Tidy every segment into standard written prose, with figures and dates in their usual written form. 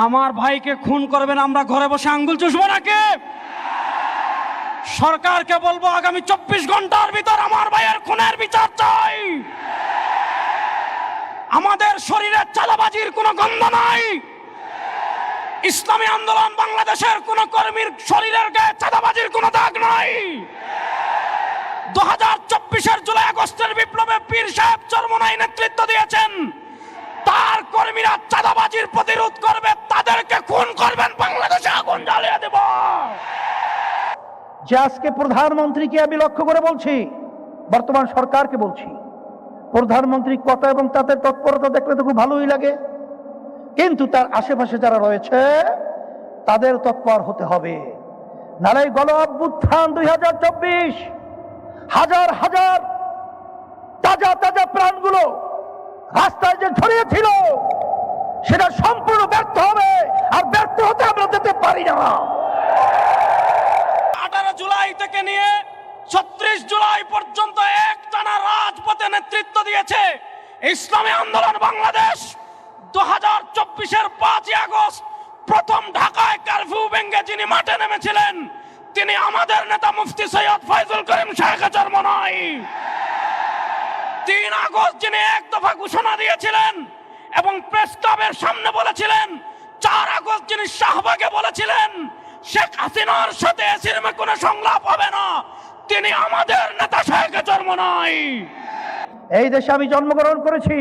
আমার ভাইকে খুন করবেন, আমরা ঘরে বসে আঙ্গুল চুষবো নাকি? সরকারকে বলবো আগামী 24 ঘন্টার ভিতর আমার ভাইয়ের খুনের বিচার চাই। আমাদের শরীরে চাঁদাবাজির কোনো গন্ধ নাই। ইসলামী আন্দোলন বাংলাদেশের কোন কর্মীর শরীরের গায়ে চাঁদাবাজির কোনো দাগ নাই। 2024-এর জুলাই আগস্টের বিপ্লবে পীর সাহেব চরমোনাই নেতৃত্ব দিয়েছেন। তার কর্মীরা চাঁদাবাজির প্রতিরোধ করবে, তাদেরকে খুন করবেন, বাংলাদেশে আগুন জ্বালিয়ে দেব। যে আজকে প্রধানমন্ত্রীকে আমি লক্ষ্য করে বলছি, বর্তমান সরকারকে বলছি, প্রধানমন্ত্রীর কথা এবং তাদের তৎপরতা দেখলে তো খুব ভালোই লাগে, কিন্তু তার আশেপাশে যারা রয়েছে তাদের তৎপর হতে হবে। নালে গণ অভ্যুত্থান 2024 হাজার হাজার তাজা তাজা প্রাণগুলো রাস্তায় যে ছড়িয়েছিল সেটা সম্পূর্ণ ব্যর্থ হবে, আর ব্যর্থ হতে আমরা যেতে পারি না। 18 জুলাই থেকে নিয়ে 36 জুলাই পর্যন্ত একটানা রাজপথে নেতৃত্ব দিয়েছে ইসলামী আন্দোলন বাংলাদেশ। 2024-এর 5 আগস্ট প্রথম ঢাকায় কারফিউ ভেঙে যিনি মাঠে নেমেছিলেন তিনি আমাদের নেতা মুফতি সৈয়দ ফয়জুল করিম শেখ চরমোনাই। 3 আগস্ট যিনি এক দফা ঘোষণা দিয়েছিলেন এবং প্রেস ক্লাবের সামনে বলেছিলেন, 4 আগস্ট যিনি শাহবাগে বলেছিলেন শেখ হাসিনার সাথে এসির কোনো সংলাপ হবে না, তিনি আমাদের নেতা শেখ চরমোনাই। এই দেশে আমি জন্মগ্রহণ করেছি,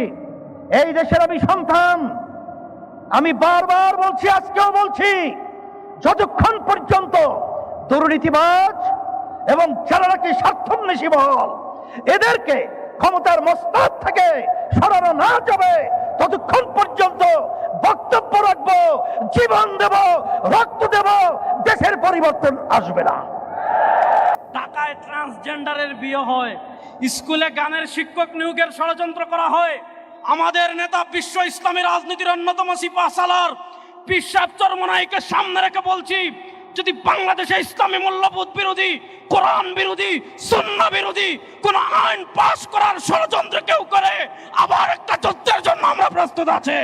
এই দেশের আমি সন্তান। আমি বারবার বলছি, আজকেও বলছি, যতক্ষণ পর্যন্ত দুর্নীতিবাজ এবং যারা নাকি স্বার্থান্বেষী মহল এদেরকে ক্ষমতার মস্তক থেকে সরানো না যাবে ততক্ষণ পর্যন্ত বক্তব্য রাখবো, জীবন দেব, রক্ত দেব, দেশের পরিবর্তন আসবে না। ঢাকায় ট্রান্সজেন্ডারের বিয়ে হয়, স্কুলে গানের শিক্ষক নিয়োগের ষড়যন্ত্র করা হয়। আমাদের নেতা বিশ্ব ইসলামী রাজনীতির অন্যতম সিপাহ সালার পীর সাহেব চরমোনাইকে সামনে রেখে বলছি, যদি বাংলাদেশে ইসলামী মূল্যবোধ বিরোধী, কোরআন বিরোধী, সুন্নাহ বিরোধী কোন আইন পাশ করার ষড়যন্ত্র কেউ করে, আবার একটা যুদ্ধের জন্য আমরা প্রস্তুত আছি।